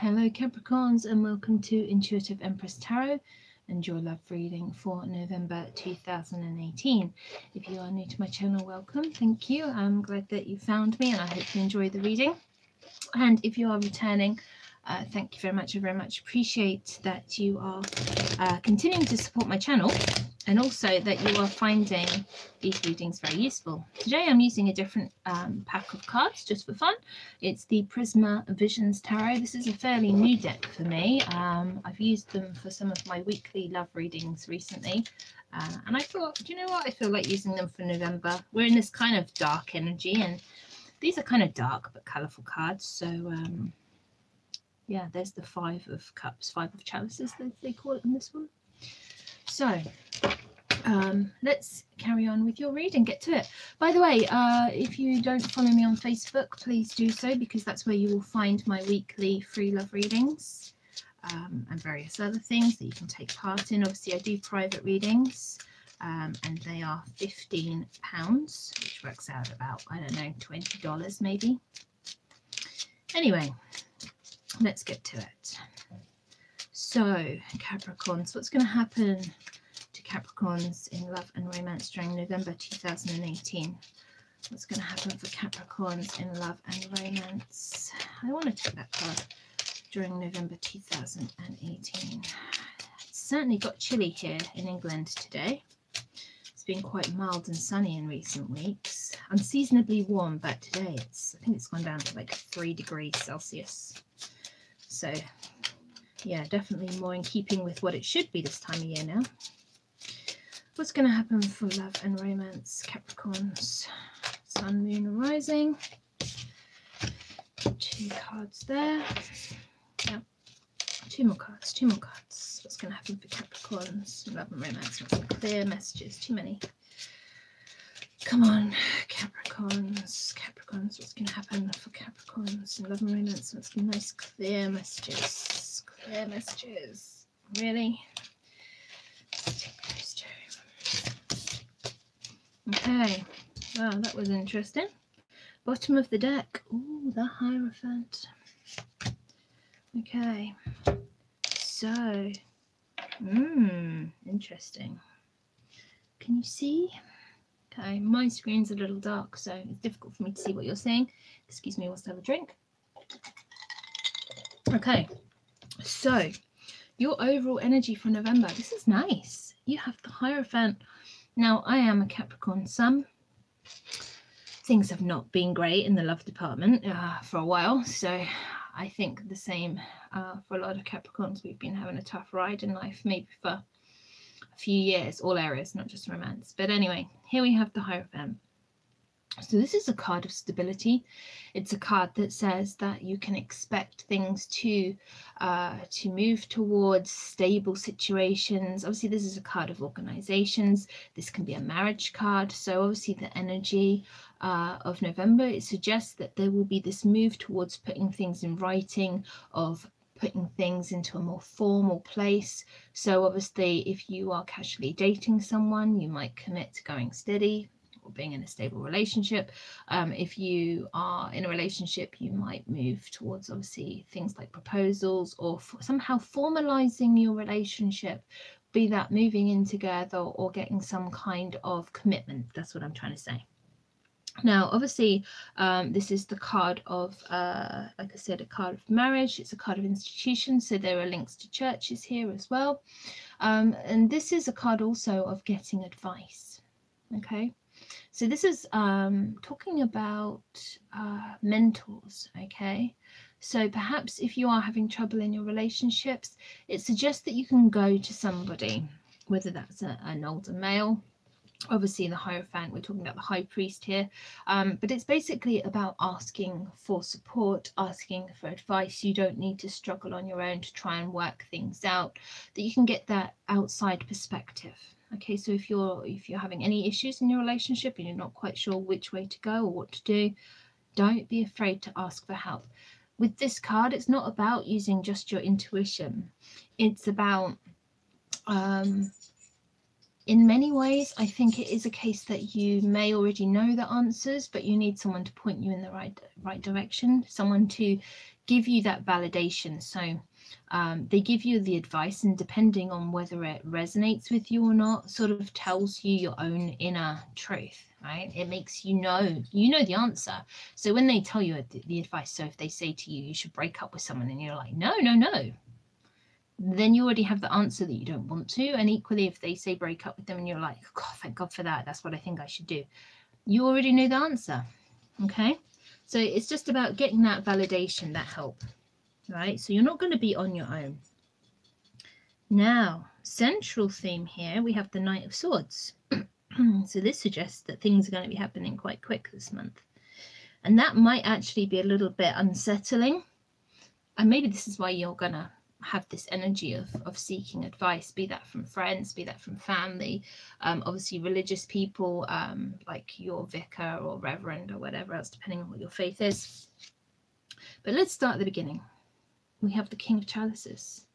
Hello Capricorns, and welcome to Intuitive Empress Tarot and your love reading for November 2018. If you are new to my channel, welcome. Thank you. I'm glad that you found me and I hope you enjoy the reading. And if you are returning, thank you very much. I very much appreciate that you are continuing to support my channel and also that you are finding these readings very useful. Today I'm using a different pack of cards just for fun. It's the Prisma Visions Tarot. This is a fairly new deck for me. I've used them for some of my weekly love readings recently. And I thought, do you know what? I feel like using them for November. We're in this kind of dark energy and these are kind of dark but colourful cards. So yeah, there's the Five of Cups, Five of Chalices, they call it in this one. So let's carry on with your reading, get to it. By the way, if you don't follow me on Facebook, please do so, because that's where you will find my weekly free love readings and various other things that you can take part in. Obviously, I do private readings and they are £15, which works out about, I don't know, $20 maybe. Anyway, let's get to it. So, Capricorns, what's going to happen to Capricorns in love and romance during November 2018? What's going to happen for Capricorns in love and romance? I want to take that card during November 2018. It's certainly got chilly here in England today. It's been quite mild and sunny in recent weeks. Unseasonably warm, but today I think it's gone down to like 3 degrees Celsius. So yeah, definitely more in keeping with what it should be this time of year now. What's going to happen for love and romance, Capricorns? Sun, Moon, and Rising. 2 cards there. Yep. 2 more cards, 2 more cards. What's going to happen for Capricorns? Love and romance. What's clear messages? Too many. Come on, Capricorns. Capricorns, what's going to happen for Capricorns in love and romance? What's some nice clear messages? Clear messages. Really? Let's take those 2. Okay. Well, that was interesting. Bottom of the deck. Ooh, the Hierophant. Okay. So, interesting. Can you see? Okay, my screen's a little dark, so it's difficult for me to see what you're saying. Excuse me whilst I have a drink. Okay, so your overall energy for November. This is nice. You have the Hierophant. Now, I am a Capricorn Sun. Things have not been great in the love department for a while, so I think the same for a lot of Capricorns. We've been having a tough ride in life, maybe for a few years, all areas, not just romance. But anyway, here we have the Hierophant. So this is a card of stability. It's a card that says that you can expect things to move towards stable situations. Obviously, this is a card of organizations. This can be a marriage card. So obviously the energy of November, it suggests that there will be this move towards putting things in writing, of putting things into a more formal place. So obviously, if you are casually dating someone, you might commit to going steady or being in a stable relationship. If you are in a relationship, you might move towards obviously things like proposals or somehow formalizing your relationship, be that moving in together or getting some kind of commitment. That's what I'm trying to say. Now, obviously, this is the card of, like I said, a card of marriage. It's a card of institutions, so there are links to churches here as well. And this is a card also of getting advice, okay? So this is talking about mentors, okay? So perhaps if you are having trouble in your relationships, it suggests that you can go to somebody, whether that's an older male. Obviously, the Hierophant, we're talking about the High Priest here, but it's basically about asking for support, asking for advice. You don't need to struggle on your own to try and work things out, that you can get that outside perspective. Okay, so if you're having any issues in your relationship and you're not quite sure which way to go or what to do, don't be afraid to ask for help. With this card, it's not about using just your intuition. It's about in many ways, I think it is a case that you may already know the answers, but you need someone to point you in the right direction, someone to give you that validation. So they give you the advice, and depending on whether it resonates with you or not, sort of tells you your own inner truth, right? It makes you know the answer. So when they tell you the advice, so if they say to you, you should break up with someone, and you're like, no, then you already have the answer that you don't want to. And equally, if they say break up with them and you're like, God, thank God for that, that's what I think I should do, you already know the answer. Okay, so it's just about getting that validation, that help, right? So you're not going to be on your own. Now, central theme here, we have the Knight of Swords. So this suggests that things are going to be happening quite quick this month, and that might actually be a little bit unsettling. And maybe this is why you're going to have this energy of seeking advice, be that from friends, be that from family, obviously religious people, like your vicar or reverend or whatever else, depending on what your faith is. But let's start at the beginning. We have the King of Chalices.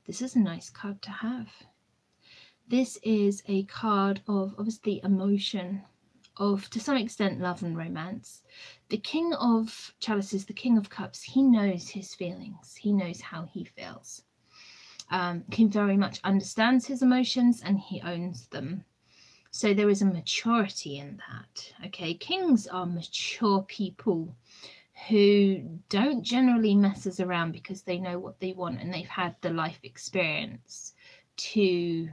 This is a nice card to have. This is a card of obviously emotion, of to some extent love and romance. The King of Chalices, the King of Cups, he knows his feelings. He knows how he feels. He very much understands his emotions and he owns them. So there is a maturity in that. Okay, kings are mature people who don't generally messes around because they know what they want and they've had the life experience to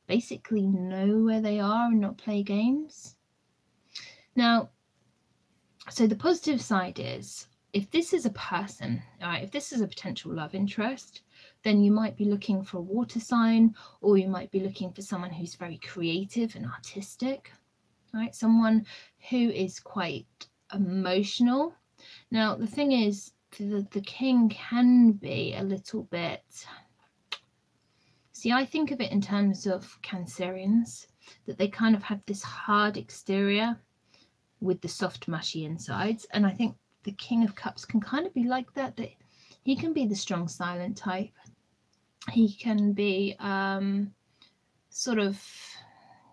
basically know where they are and not play games. Now, so the positive side is, if this is a person, all right, if this is a potential love interest, then you might be looking for a water sign, or you might be looking for someone who's very creative and artistic, right? Someone who is quite emotional. Now, the thing is, the king can be a little bit... See, I think of it in terms of Cancerians, that they kind of have this hard exterior with the soft, mushy insides. And I think the King of Cups can kind of be like that. That he can be the strong, silent type. He can be sort of,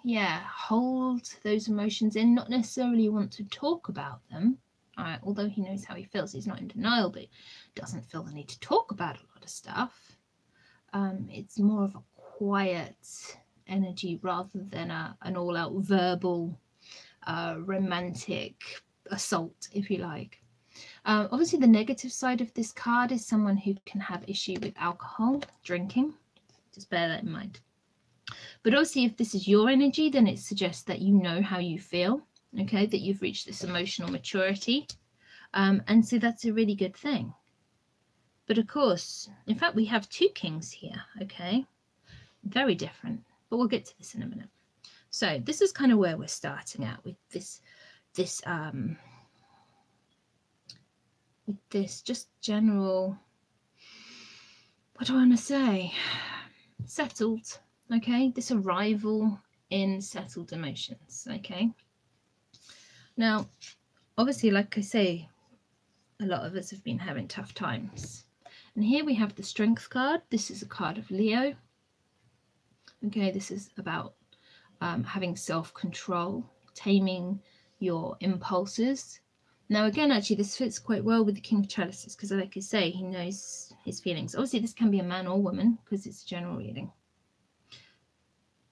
yeah, hold those emotions in, not necessarily want to talk about them. Although he knows how he feels, he's not in denial, but doesn't feel the need to talk about a lot of stuff. It's more of a quiet energy rather than an all-out verbal, romantic assault, if you like. Obviously, the negative side of this card is someone who can have issue with alcohol, drinking. Just bear that in mind. But obviously, if this is your energy, then it suggests that you know how you feel, okay, that you've reached this emotional maturity. And so that's a really good thing. But of course, in fact, we have two kings here, okay? Very different, but we'll get to this in a minute. So this is kind of where we're starting at with this just general, what do I want to say? Settled, okay? This arrival in settled emotions, okay? Now, obviously, like I say, a lot of us have been having tough times. And here we have the Strength card. This is a card of Leo. Okay, this is about having self-control, taming your impulses. Now, again, actually, this fits quite well with the King of Chalices because, like I say, he knows his feelings. Obviously, this can be a man or woman because it's a general reading.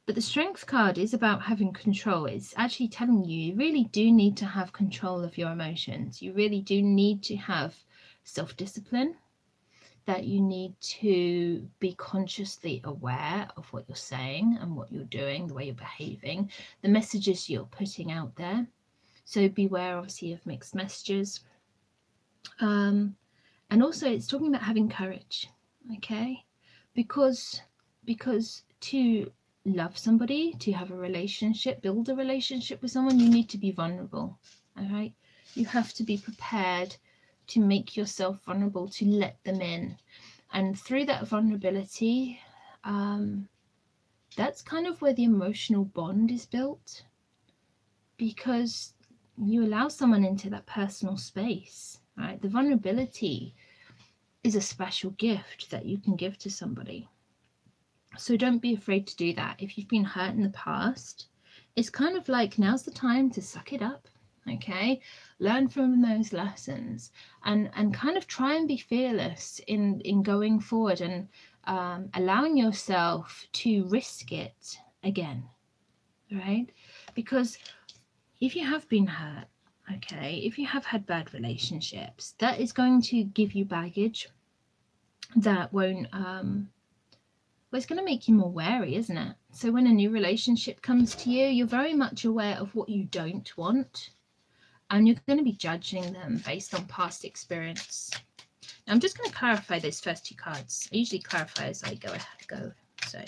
But the Strength card is about having control. It's actually telling you, you really do need to have control of your emotions. You really do need to have self-discipline, that you need to be consciously aware of what you're saying and what you're doing, the way you're behaving, the messages you're putting out there. So beware, obviously, of mixed messages. And also it's talking about having courage, okay? Because to love somebody, to have a relationship, build a relationship with someone, you need to be vulnerable, all right? You have to be prepared to make yourself vulnerable, to let them in. And through that vulnerability, that's kind of where the emotional bond is built, because you allow someone into that personal space, right? The vulnerability is a special gift that you can give to somebody. So don't be afraid to do that. If you've been hurt in the past, it's kind of like now's the time to suck it up, Okay, learn from those lessons, and kind of try and be fearless in going forward, and allowing yourself to risk it again, right? Because if you have been hurt, okay, if you have had bad relationships, that is going to give you baggage that won't well, it's going to make you more wary, isn't it? So when a new relationship comes to you, you're very much aware of what you don't want, and you're going to be judging them based on past experience. Now, I'm just going to clarify those first two cards. I usually clarify as I go. So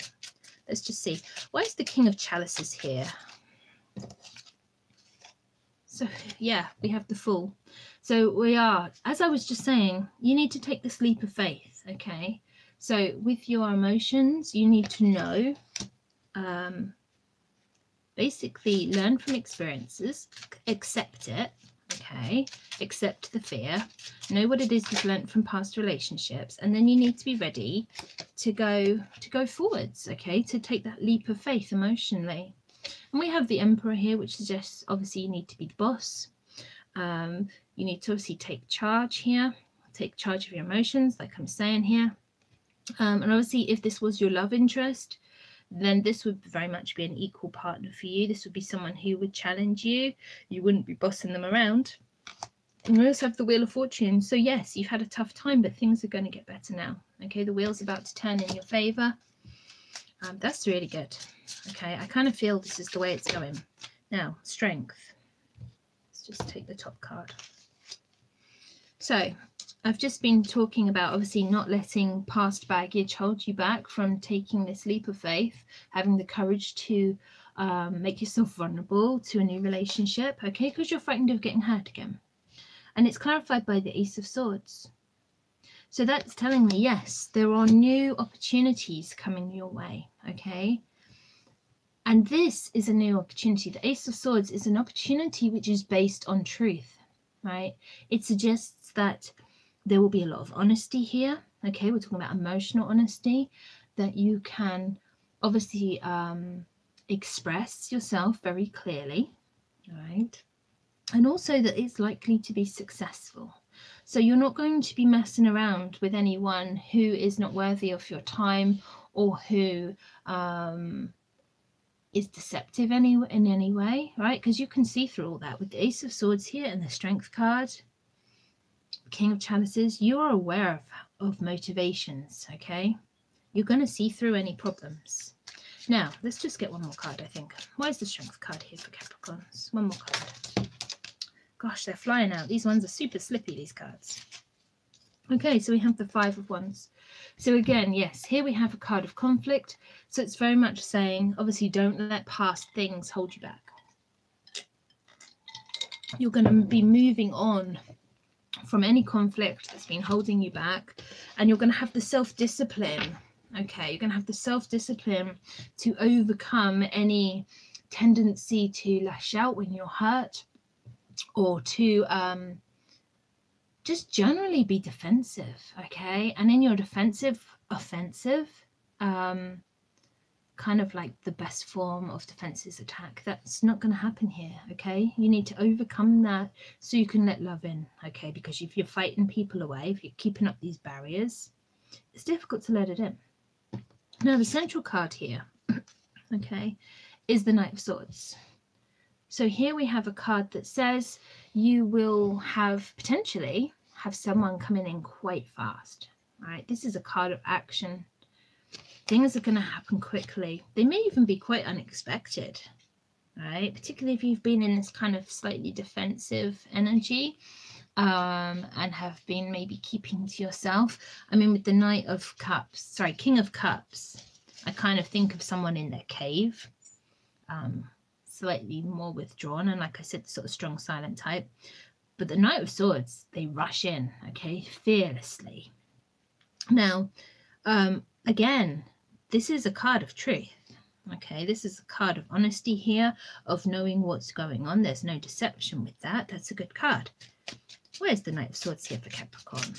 let's just see. Why is the King of Chalices here? So yeah, we have the Fool. So we are, as I was just saying, you need to take this leap of faith, okay? So with your emotions, you need to know, basically learn from experiences, accept it, okay? Accept the fear, know what it is you've learned from past relationships, and then you need to be ready to go forwards, okay? To take that leap of faith emotionally. And we have the Emperor here, which suggests obviously you need to be the boss. You need to obviously take charge here, take charge of your emotions, like I'm saying here. And obviously, if this was your love interest, then this would very much be an equal partner for you. This would be someone who would challenge you. You wouldn't be bossing them around. And we also have the Wheel of Fortune. So yes, you've had a tough time, but things are going to get better now. Okay, the wheel's about to turn in your favor. That's really good. Okay, I kind of feel this is the way it's going. Now, Strength. Let's just take the top card. So I've just been talking about obviously not letting past baggage hold you back from taking this leap of faith, having the courage to make yourself vulnerable to a new relationship, okay, because you're frightened of getting hurt again. And it's clarified by the Ace of Swords. So that's telling me, yes, there are new opportunities coming your way, okay? And this is a new opportunity. The Ace of Swords is an opportunity which is based on truth, right? It suggests that there will be a lot of honesty here, okay? We're talking about emotional honesty, that you can obviously express yourself very clearly, right? And also that it's likely to be successful. So you're not going to be messing around with anyone who is not worthy of your time, or who is deceptive in any way, right? Because you can see through all that with the Ace of Swords here and the Strength card, King of Chalices. You are aware of motivations, okay? You're going to see through any problems. Now, let's just get one more card, I think. Why is the Strength card here for Capricorns? One more card. Gosh, they're flying out. These ones are super slippy, these cards. Okay, so we have the Five of Wands. So again, yes, here we have a card of conflict. So it's very much saying, obviously, don't let past things hold you back. You're going to be moving on from any conflict that's been holding you back. And you're going to have the self-discipline. Okay, you're going to have the self-discipline to overcome any tendency to lash out when you're hurt, or to just generally be defensive, okay? And in your defensive, offensive, kind of like the best form of defense is attack. That's not going to happen here, okay? You need to overcome that so you can let love in, okay? Because if you're fighting people away, if you're keeping up these barriers, it's difficult to let it in. Now, the central card here, okay, is the Knight of Swords. So here we have a card that says you will potentially have someone coming in quite fast, right? This is a card of action. Things are going to happen quickly. They may even be quite unexpected, right? Particularly if you've been in this kind of slightly defensive energy, and have been maybe keeping to yourself. I mean, with the King of Cups, I kind of think of someone in their cave, slightly more withdrawn, and like I said, sort of strong silent type. But the Knight of Swords, they rush in, okay, fearlessly. Now, again, this is a card of truth, okay? This is a card of honesty here, of knowing what's going on. There's no deception with that. That's a good card. Where's the Knight of Swords here for Capricorn?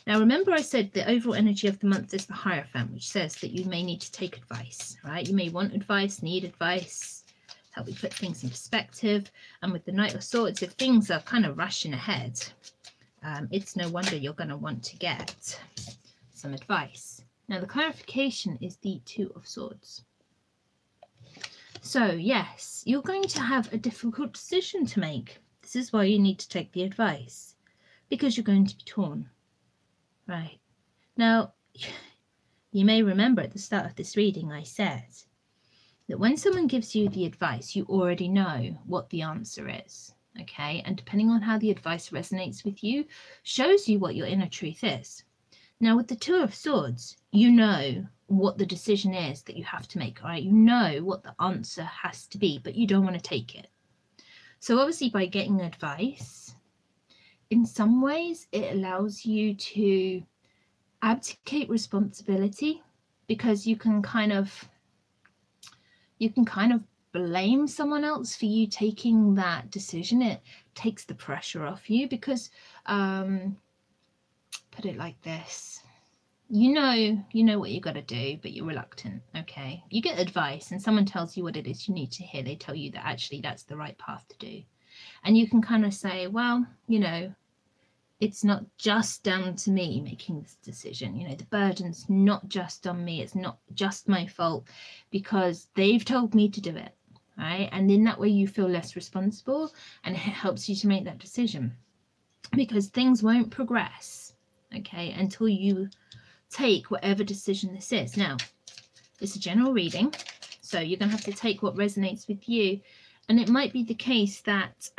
Now, remember I said the overall energy of the month is the Hierophant, which says that you may need to take advice, right? You may want advice, need advice, help you put things in perspective. And with the Knight of Swords, if things are kind of rushing ahead, it's no wonder you're going to want to get some advice. Now, the clarification is the Two of Swords. So, yes, you're going to have a difficult decision to make. This is why you need to take the advice, because you're going to be torn. Right. Now, you may remember at the start of this reading I said that when someone gives you the advice, you already know what the answer is. Okay, and depending on how the advice resonates with you, shows you what your inner truth is. Now, with the Two of Swords, you know what the decision is that you have to make, right? You know what the answer has to be, but you don't want to take it. So obviously by getting advice, in some ways it allows you to abdicate responsibility, because you can kind of blame someone else for you taking that decision. It takes the pressure off you, because put it like this, you know what you got to do, but you're reluctant. Okay, you get advice and someone tells you what it is you need to hear. They tell you that actually that's the right path to do, and you can kind of say, well, you know, it's not just down to me making this decision. You know, the burden's not just on me. It's not just my fault because they've told me to do it, right? And in that way you feel less responsible, and it helps you to make that decision, because things won't progress, okay, until you take whatever decision this is. Now, it's a general reading, so you're going to have to take what resonates with you. And it might be the case that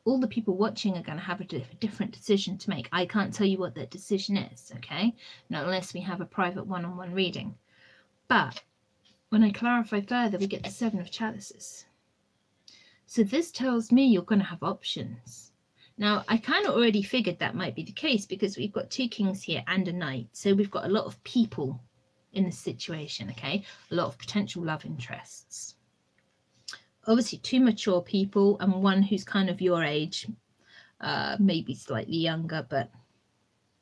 all the people watching are going to have a different decision to make. I can't tell you what that decision is, okay? Not unless we have a private one-on-one reading. But when I clarify further, we get the Seven of Chalices. So this tells me you're going to have options. Now, I kind of already figured that might be the case, because we've got two kings here and a knight. So we've got a lot of people in this situation, okay? A lot of potential love interests. Obviously, two mature people and one who's kind of your age, maybe slightly younger, but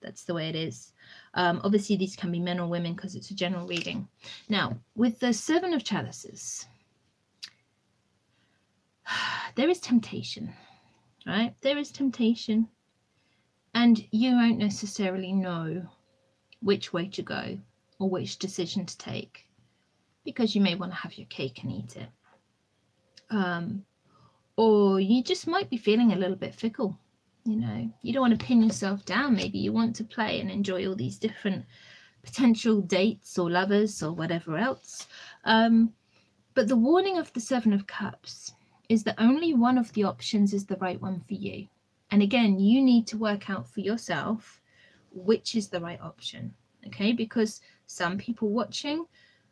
that's the way it is. Obviously, these can be men or women because it's a general reading. Now, with the Seven of Chalices, there is temptation, right? There is temptation, and you won't necessarily know which way to go or which decision to take, because you may want to have your cake and eat it. Or you just might be feeling a little bit fickle. You know, you don't want to pin yourself down. Maybe you want to play and enjoy all these different potential dates or lovers or whatever else. But the warning of the Seven of Cups is that only one of the options is the right one for you. And again, you need to work out for yourself which is the right option, okay? Because some people watching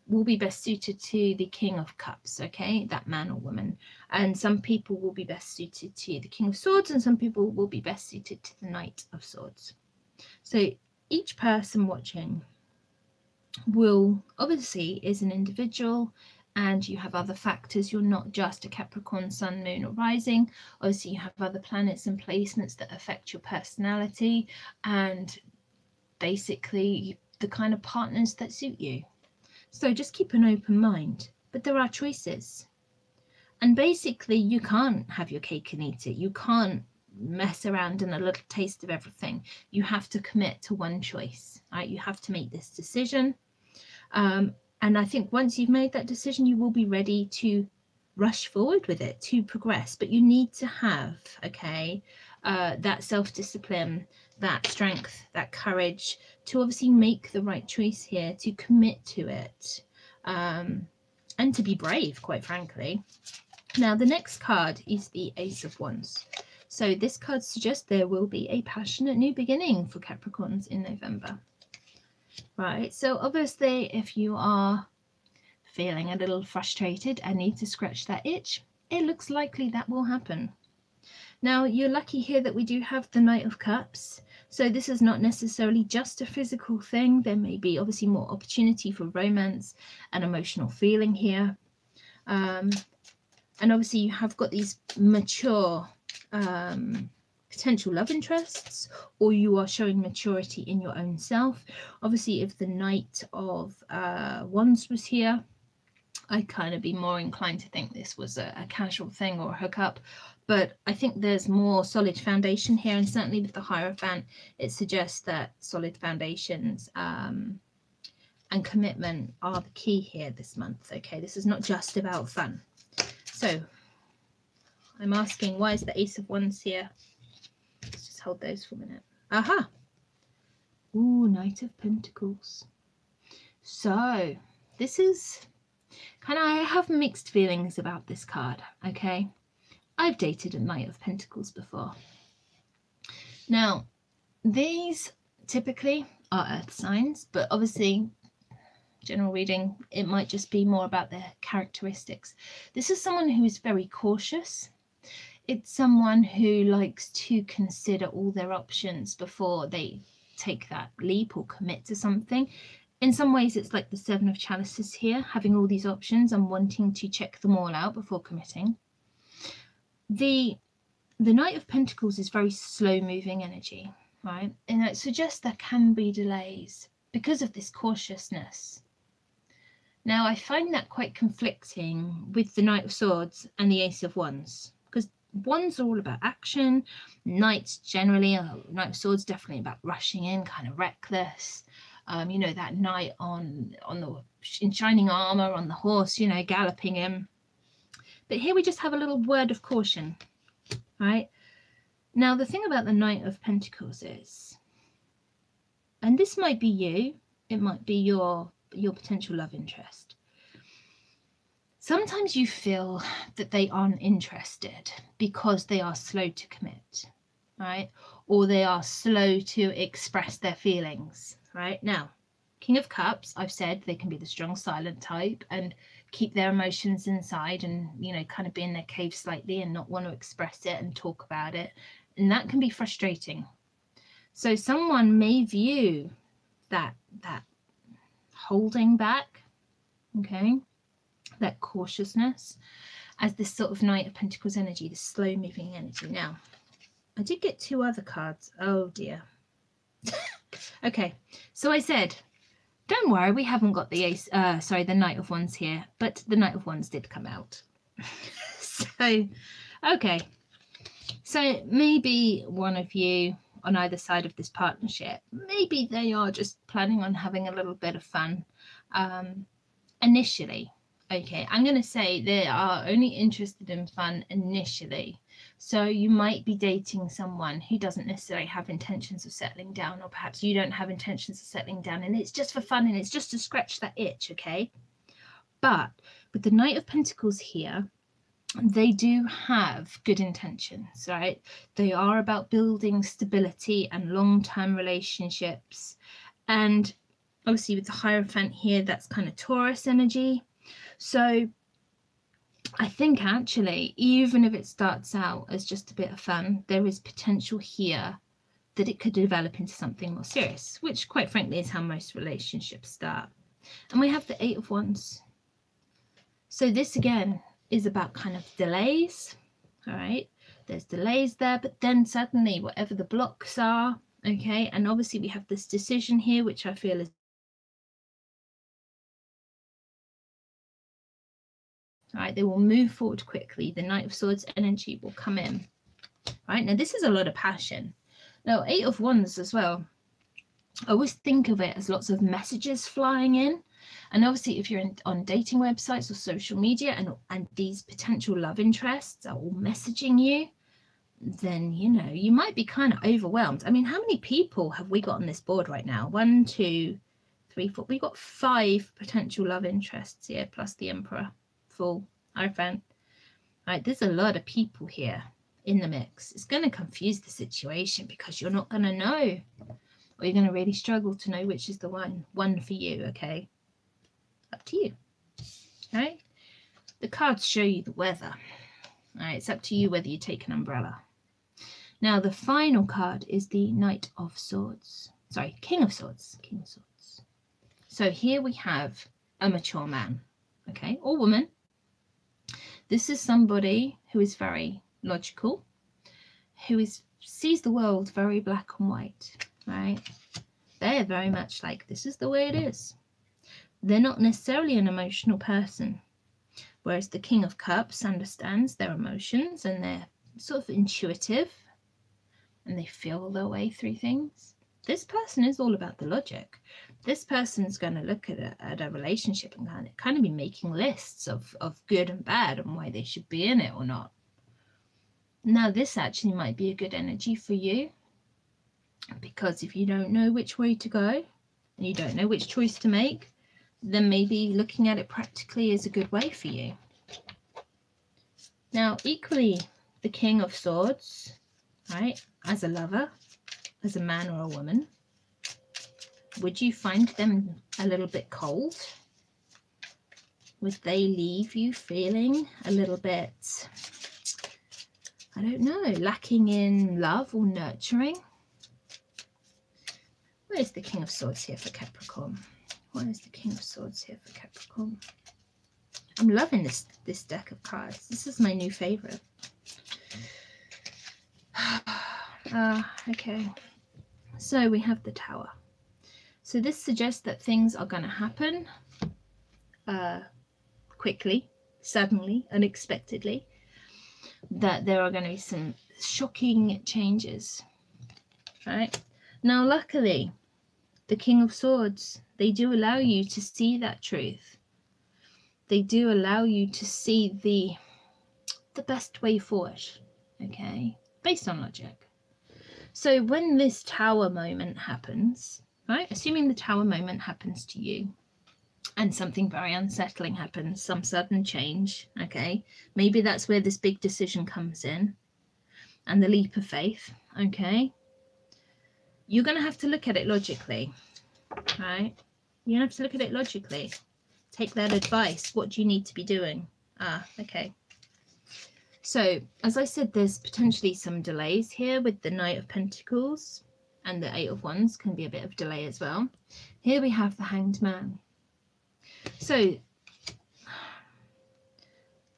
will be best suited to the King of Cups, okay, that man or woman, and some people will be best suited to the King of Swords, and some people will be best suited to the Knight of Swords. So each person watching will obviously is an individual, and you have other factors. You're not just a Capricorn sun, moon or rising. Obviously you have other planets and placements that affect your personality and basically the kind of partners that suit you. So just keep an open mind, but there are choices. And basically you can't have your cake and eat it. You can't mess around in a little taste of everything. You have to commit to one choice, right? You have to make this decision. And I think once you've made that decision, you will be ready to rush forward with it, to progress. But you need to have, okay, that self-discipline, that strength, that courage to obviously make the right choice here, to commit to it, and to be brave, quite frankly. Now, the next card is the Ace of Wands. So this card suggests there will be a passionate new beginning for Capricorns in November. Right, so obviously if you are feeling a little frustrated and need to scratch that itch, it looks likely that will happen. Now, you're lucky here that we do have the Knight of Cups. So this is not necessarily just a physical thing. There may be obviously more opportunity for romance and emotional feeling here. And obviously you have got these mature potential love interests, or you are showing maturity in your own self. Obviously, if the Knight of Wands was here, I'd kind of be more inclined to think this was a casual thing or a hookup. But I think there's more solid foundation here, and certainly with the Hierophant, it suggests that solid foundations and commitment are the key here this month. Okay, this is not just about fun. So I'm asking, why is the Ace of Wands here? Let's just hold those for a minute. Aha! Ooh, Knight of Pentacles. So this is I have mixed feelings about this card, okay? I've dated a Knight of Pentacles before. Now, these typically are earth signs, but obviously, general reading, it might just be more about their characteristics. This is someone who is very cautious. It's someone who likes to consider all their options before they take that leap or commit to something. In some ways, it's like the Seven of Chalices here, having all these options and wanting to check them all out before committing. The Knight of Pentacles is very slow-moving energy, right? And it suggests there can be delays because of this cautiousness. Now, I find that quite conflicting with the Knight of Swords and the Ace of Wands, because Wands are all about action. Knights generally, Knight of Swords definitely about rushing in, kind of reckless. You know, that knight in shining armor on the horse, you know, galloping in. But here we just have a little word of caution, right? Now, the thing about the Knight of Pentacles is, and this might be you, it might be your potential love interest. Sometimes you feel that they aren't interested because they are slow to commit, right? Or they are slow to express their feelings, right? Now, King of Cups, I've said they can be the strong silent type and keep their emotions inside and, you know, kind of be in their cave slightly and not want to express it and talk about it. And that can be frustrating. So someone may view that holding back, okay, that cautiousness as this sort of Knight of Pentacles energy, this slow moving energy. Now, I did get two other cards. Oh dear. Okay, so I said, don't worry, we haven't got the the Knight of Wands here, but the Knight of Wands did come out. So, okay. So maybe one of you on either side of this partnership, maybe they are just planning on having a little bit of fun initially. Okay, I'm going to say they are only interested in fun initially. So you might be dating someone who doesn't necessarily have intentions of settling down, or perhaps you don't have intentions of settling down and it's just for fun and it's just to scratch that itch, okay? But with the Knight of Pentacles here, they do have good intentions, right? They are about building stability and long-term relationships. And obviously with the Hierophant here, that's kind of Taurus energy. So I think actually, even if it starts out as just a bit of fun, there is potential here that it could develop into something more serious, which quite frankly is how most relationships start. And we have the Eight of Wands. So this again is about kind of delays, all right? There's delays there, but then suddenly whatever the blocks are, okay? And obviously we have this decision here, which I feel is all right, they will move forward quickly. The Knight of Swords energy will come in. Right, now this is a lot of passion. Now, Eight of Wands as well. I always think of it as lots of messages flying in. And obviously, if you're on dating websites or social media and these potential love interests are all messaging you, then, you know, you might be kind of overwhelmed. I mean, how many people have we got on this board right now? 1, 2, 3, 4. We've got 5 potential love interests here, plus the Emperor. Full Hierophant. Right, there's a lot of people here in the mix. It's going to confuse the situation because you're not going to know, or you're going to really struggle to know which is the one for you. Okay, up to you. All right, the cards show you the weather. All right, it's up to you whether you take an umbrella. Now the final card is the Knight of Swords. Sorry, King of Swords. King of Swords. So here we have a mature man, okay, or woman. This is somebody who is very logical, who sees the world very black and white, right? They're very much like, this is the way it is. They're not necessarily an emotional person, Whereas the King of Cups understands their emotions and they're sort of intuitive and they feel their way through things. This person is all about the logic. This person's going to look at a relationship and kind of be making lists of good and bad and why they should be in it or not. Now, this actually might be a good energy for you, because if you don't know which way to go and you don't know which choice to make, then maybe looking at it practically is a good way for you. Now, equally, the King of Swords, right, as a lover, as a man or a woman, would you find them a little bit cold? Would they leave you feeling a little bit, I don't know, lacking in love or nurturing? Where's the King of Swords here for Capricorn? Why is the King of Swords here for Capricorn? I'm loving this deck of cards. This is my new favorite. Okay. So we have the Tower. So this suggests that things are going to happen quickly, suddenly, unexpectedly. That there are going to be some shocking changes. Right? Now, luckily, the King of Swords, they do allow you to see that truth. They do allow you to see the best way forward, okay, based on logic. So when this Tower moment happens, right, assuming the Tower moment happens to you and something very unsettling happens, some sudden change, okay, maybe that's where this big decision comes in and the leap of faith, okay, you're going to have to look at it logically, right? You're going to have to look at it logically. Take that advice. What do you need to be doing? Okay. So, as I said, there's potentially some delays here with the Knight of Pentacles, and the Eight of Wands can be a bit of delay as well. Here we have the Hanged Man. So,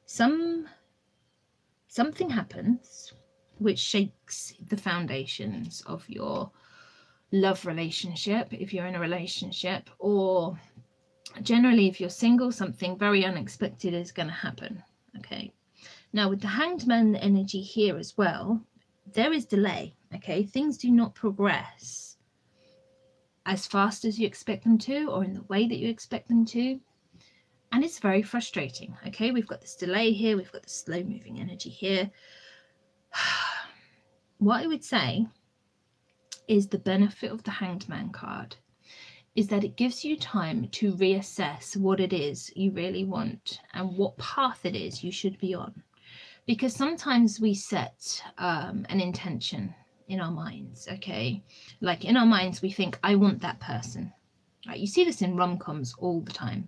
something happens which shakes the foundations of your love relationship, if you're in a relationship, or generally if you're single, something very unexpected is going to happen. Okay, now with the Hanged Man energy here as well, there is delay. Okay, things do not progress as fast as you expect them to, or in the way that you expect them to, and it's very frustrating. Okay, we've got this delay here, we've got the slow moving energy here. What I would say is the benefit of the Hanged Man card is that it gives you time to reassess what it is you really want and what path it is you should be on. Because sometimes we set an intention in our minds, okay? Like in our minds, we think, I want that person. Right? You see this in rom-coms all the time.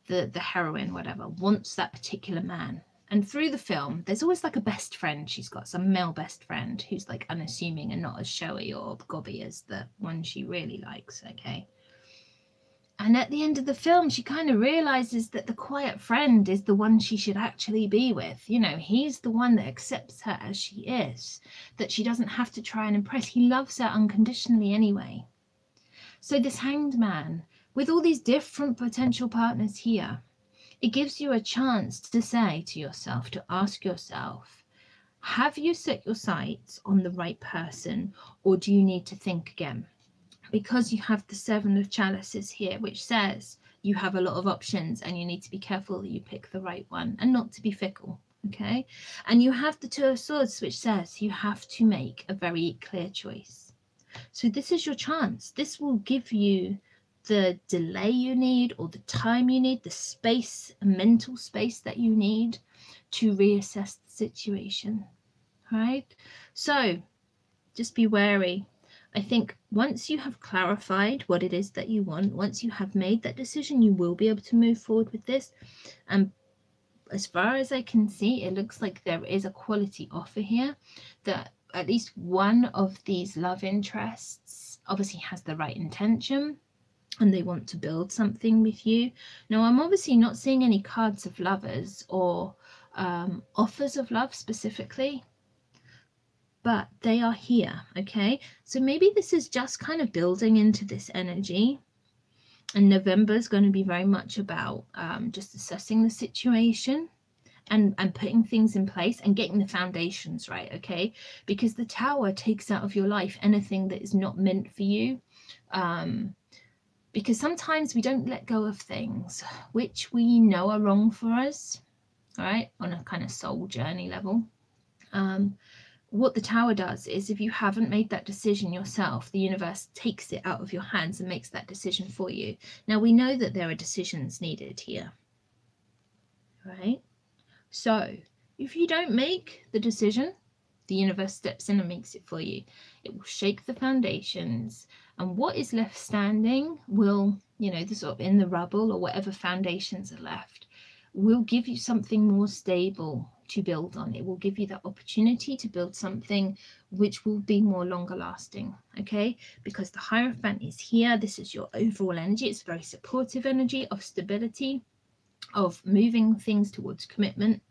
The heroine, whatever, wants that particular man. And through the film, there's always like a best friend she's got, some male best friend who's like unassuming and not as showy or gobby as the one she really likes, okay? And at the end of the film, she kind of realizes that the quiet friend is the one she should actually be with. You know, he's the one that accepts her as she is, that she doesn't have to try and impress. He loves her unconditionally anyway. So this Hanged Man, with all these different potential partners here, it gives you a chance to say to yourself, to ask yourself, have you set your sights on the right person, or do you need to think again? Because you have the Seven of Chalices here, which says you have a lot of options and you need to be careful that you pick the right one and not to be fickle, okay? And you have the Two of Swords, which says you have to make a very clear choice. So this is your chance. This will give you the delay you need, or the time you need, the space, mental space that you need to reassess the situation, right? So just be wary. I think once you have clarified what it is that you want, once you have made that decision, you will be able to move forward with this. And as far as I can see, it looks like there is a quality offer here, that at least one of these love interests obviously has the right intention and they want to build something with you. Now, I'm obviously not seeing any cards of lovers or offers of love specifically, but they are here, okay? So maybe this is just kind of building into this energy And November is going to be very much about just assessing the situation and putting things in place and getting the foundations right, okay? Because the Tower takes out of your life anything that is not meant for you. Because sometimes we don't let go of things which we know are wrong for us, right? On a kind of soul journey level. What the Tower does is, if you haven't made that decision yourself, the universe takes it out of your hands and makes that decision for you. Now, we know that there are decisions needed here, right? So if you don't make the decision, the universe steps in and makes it for you. It will shake the foundations, and what is left standing will, you know, the sort of in the rubble or whatever foundations are left, will give you something more stable to build on. It will give you that opportunity to build something which will be more longer lasting, okay? Because the Hierophant is here. This is your overall energy. It's very supportive energy of stability, of moving things towards commitment.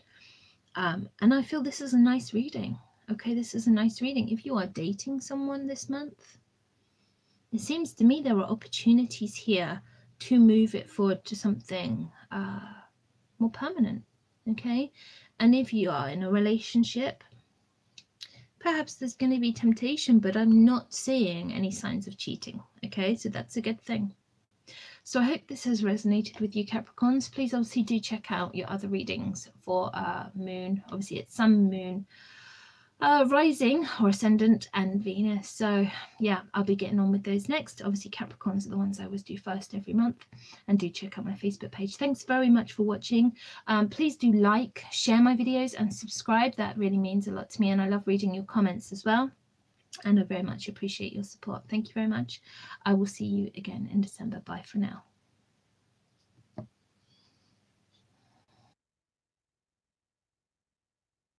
And I feel this is a nice reading. Okay, this is a nice reading. If you are dating someone this month, it seems to me there are opportunities here to move it forward to something more permanent. Okay, and if you are in a relationship, perhaps there's going to be temptation, but I'm not seeing any signs of cheating. Okay, so that's a good thing. So I hope this has resonated with you, Capricorns. Please obviously do check out your other readings for Moon. Obviously it's Sun, Moon, Rising or Ascendant, and Venus. So yeah, I'll be getting on with those next. Obviously Capricorns are the ones I always do first every month. And do check out my Facebook page. Thanks very much for watching. Please do like, share my videos and subscribe. That really means a lot to me, and I love reading your comments as well. And I very much appreciate your support. Thank you very much. I will see you again in December. Bye for now.